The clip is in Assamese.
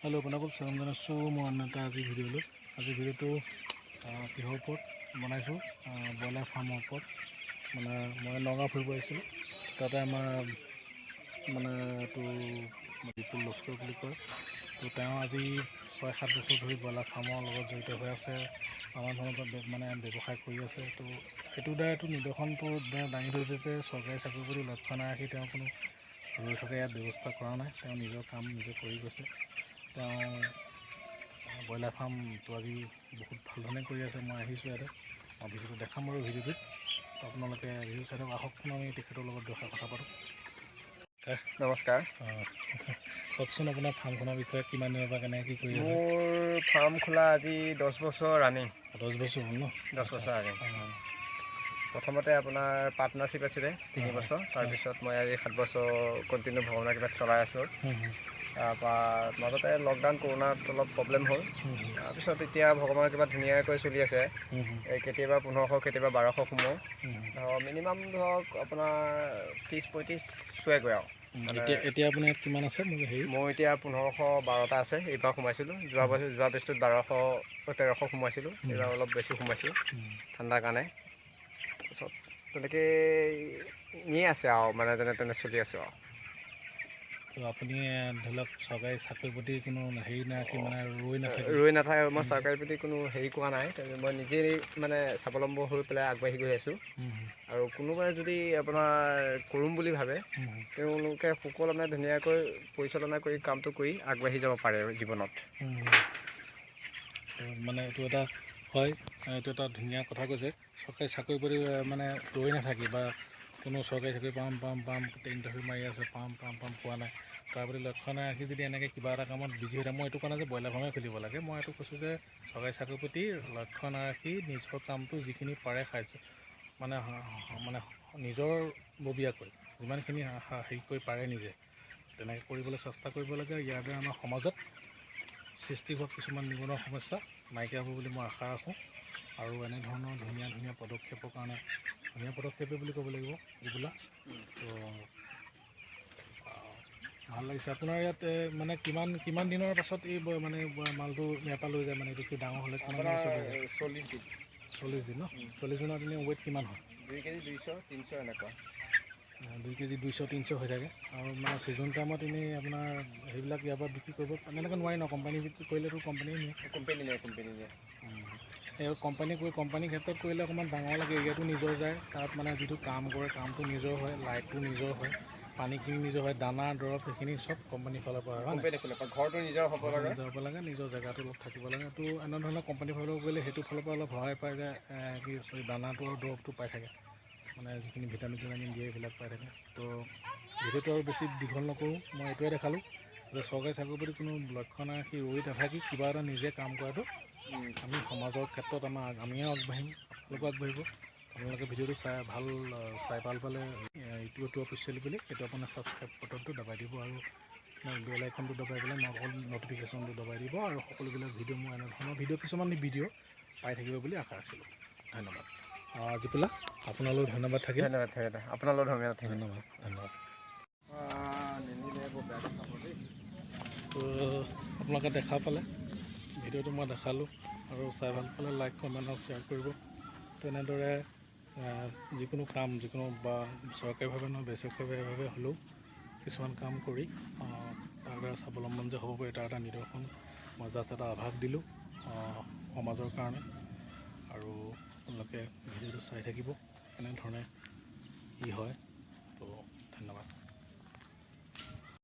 हेलो আপোনালোকক স্বাগতম জনাইছোঁ মই অন্য এটা আজি ভিডিঅ'লৈ। আজি ভিডিঅ'টো কিহৰ ওপৰত বনাইছোঁ, ব্ৰইলাৰ ফাৰ্মৰ ওপৰত। মানে মই নগাঁও ফুৰিব আহিছিলোঁ, তাতে আমাৰ মানে এইটো বিপুল লস্কৰ বুলি কয়। তো তেওঁ আজি 6-7 বছৰ ধৰি ব্ৰইলাৰ ফাৰ্মৰ লগত জড়িত হৈ আছে, নানা ধৰণৰ মানে ব্যৱসায় কৰি আছে। তো এইটোৰ দ্বাৰাটো নিদৰ্শনটো দাঙি ধৰিছে যে চৰকাৰী চাকৰি কৰি লক্ষ্য নাৰাখি তেওঁ কোনো ৰৈ থকা ইয়াত ব্যৱস্থা কৰা নাই, তেওঁ নিজৰ কাম নিজে কৰি গৈছে। তেওঁ ব্ৰইলাৰ ফাৰ্মটো আজি বহুত ভাল ধৰণে কৰি আছে। মই আহিছোঁ ইয়াতে, মই ভিডিঅ'টো দেখাম বাৰু ভিডিঅ'টোত। আপোনালোকে ভিডিঅ' চাই আহকচোন, আমি তেখেতৰ লগত দুষাৰ কথা পাতোঁ। নমস্কাৰ। কওকচোন আপোনাৰ ফাৰ্মখনৰ বিষয়ে, কিমান দিনৰ পৰা কেনেকৈ কি কৰি আছে? মোৰ ফাৰ্ম খোলা আজি 10 বছৰ ৰানিং। 10 বছৰ হ'ল ন? 10 বছৰ ৰানিং। প্ৰথমতে আপোনাৰ পাৰ্টনাৰশ্বিপ আছিলে 3 বছৰ, তাৰপিছত মই আজি 7 বছৰ কণ্টিনিউ ভ্ৰমণৰ কিবা চলাই আছোঁ। তাৰপৰা মাজতে লকডাউন কৰোণাত অলপ প্ৰব্লেম হ'ল, তাৰপিছত এতিয়া ভগৱানৰ কিবা ধুনীয়াকৈ চলি আছে। কেতিয়াবা 1500 কেতিয়াবা 1200 সোমাওঁ, মিনিমাম ধৰক আপোনাৰ 30-35 চুৱেগৈ আৰু। এতিয়া আপোনাৰ ইয়াত কিমান আছে? মোৰ এতিয়া 1512টা আছে। এইবাৰ সোমাইছিলোঁ, যোৱা বেচটোত 1200-1300 সোমাইছিলোঁ। এইবাৰ অলপ বেছি সোমাইছোঁ ঠাণ্ডাৰ কাৰণে। তাৰপিছত তেনেকৈ নিয়ে আছে আৰু, মানে যেনে তেনে চলি আছোঁ আৰু। তো আপুনি ধৰি লওক চৰকাৰী চাকৰিৰ প্ৰতি কোনো হেৰি নাৰাখি মানে ৰৈ নাথাকে। মই চৰকাৰীৰ প্ৰতি কোনো হেৰি কৰা নাই, মই নিজেই মানে স্বাৱলম্বী হৈ পেলাই আগবাঢ়ি গৈ আছোঁ। আৰু কোনোবাই যদি আপোনাৰ কৰিম বুলি ভাবে, তেওঁলোকে সুকলমে ধুনীয়াকৈ পৰিচালনা কৰি কামটো কৰি আগবাঢ়ি যাব পাৰে জীৱনত। মানে এইটো এটা হয়, এইটো এটা ধুনীয়া কথা কৈছে। চৰকাৰী চাকৰি কৰি মানে ৰৈ নাথাকি, বা কোনো চৰকাৰী চাকৰি পাম ইণ্টাৰভিউ মাৰি আছে, পাম পোৱা নাই, তাৰ প্ৰতি লক্ষ্য নাৰাখি যদি এনেকৈ কিবা এটা কামত বিজি হৈ থাকে। মই এইটো কোৱা নাই যে ব্ৰইলাৰ ফাৰ্মে খুলিব লাগে, মই এইটো কৈছোঁ যে চৰকাৰী চাকৰিৰ প্ৰতি লক্ষ্য নাৰাখি নিজৰ কামটো যিখিনি পাৰে মানে নিজৰ ববীয়াকৈ যিমানখিনি হেৰি কৰি পাৰে নিজে তেনেকৈ কৰিবলৈ চেষ্টা কৰিব লাগে। ইয়াৰ দ্বাৰা আমাৰ সমাজত সৃষ্টি হোৱা কিছুমান নিবনুৱা সমস্যা নাইকিয়া হ'ব বুলি মই আশা ৰাখোঁ। আৰু এনেধৰণৰ ধুনীয়া পদক্ষেপৰ কাৰণে, ধুনীয়া পদক্ষেপে বুলি ক'ব লাগিব এইবিলাক। তো ভাল লাগিছে। আপোনাৰ ইয়াত মানে কিমান দিনৰ পাছত এই মানে মালটো ইয়াৰ পৰা লৈ যায়? মানে এইটো ডাঙৰ হ'লে কিমান দিনৰ পাছত লৈ যায়? 40 দিন। 40 দিন ন? 40 দিনত এনে ৱেইট কিমান হয়? 2 কেজি 200-300 এনেকুৱা। 2 কেজি 200-300 হৈ থাকে। আৰু মানে ছিজন টাইমত এনেই আপোনাৰ সেইবিলাক ইয়াৰ পৰা বিক্ৰী কৰিব এনেকৈ নোৱাৰি ন? কোম্পানী বিক্ৰী কৰিলেতো কোম্পানীয়ে নিয়ে। কোম্পানী নিয়ে। এই কোম্পানীৰ ক্ষেত্ৰত কৰিলে অকণমান ডাঙৰ লাগে, এৰিয়াটো নিজৰ যায়। তাত মানে যিটো কাম কৰে কামটো নিজৰ হয়, লাইটটো নিজৰ হয়, পানীখিনি নিজৰ হয়, দানা দৰৱ সেইখিনি চব কোম্পানীৰ ফালৰ পৰা হয়। ঘৰটো নিজৰ হ'ব লাগে, নিজৰ জেগাটো অলপ থাকিব লাগে। তো এনেধৰণৰ কোম্পানীৰ ফালৰ পৰা কৰিলে সেইটো ফালৰ পৰা অলপ সহায় পায় যে দানাটো আৰু দৰৱটো পাই থাকে, মানে যিখিনি ভিটামিন দিয়ে এইবিলাক পাই থাকে। তো ভিডিঅ'টো আৰু বেছি দীঘল নকৰোঁ, মই এইটোৱে দেখালোঁ যে চৰকাৰী চাকৰিৰ প্ৰতি কোনো লক্ষ্য নাৰাখি ৰৈ নাথাকি কিবা এটা নিজে কাম কৰাটো আমি সমাজৰ ক্ষেত্ৰত আমিও আগবাঢ়িম, আপোনালোকেও আগবাঢ়িব। আপোনালোকে ভিডিঅ'টো চাই ভাল পালে ইউটিউবটো অফিচিয়েল বুলি সেইটো আপোনাৰ ছাবস্ক্ৰাইব বাটনটো দবাই দিব, আৰু বেল আইকনটো দবাই পেলাই নটিফিকেশ্যনটো দবাই দিব, আৰু সকলোবিলাক ভিডিঅ' মোৰ এনেধৰণৰ কিছুমান ভিডিঅ' পাই থাকিব বুলি আশা ৰাখিলোঁ। ধন্যবাদ। জিপুলা, আপোনালৈও ধন্যবাদ থাকিল। আপোনালৈও ধন্যবাদ। তো আপোনালোকে দেখা পালে ভিডিঅ'টো মই দেখালোঁ, আৰু চাই ভাল পালে লাইক কমেণ্ট আৰু শ্বেয়াৰ কৰিব। তেনেদৰে যিকোনো কাম বা চৰকাৰীভাৱে নহয় বেচৰকাৰীভাৱে হ'লেও কিছুমান কাম কৰি তাৰ দ্বাৰা স্বাৱলম্বন যে হ'ব পাৰে তাৰ এটা নিদৰ্শন মই জাষ্ট এটা আভাস দিলোঁ সমাজৰ কাৰণে। আৰু আপোনালোকে ভিডিঅ'টো চাই থাকিব, এনেধৰণে কি হয়।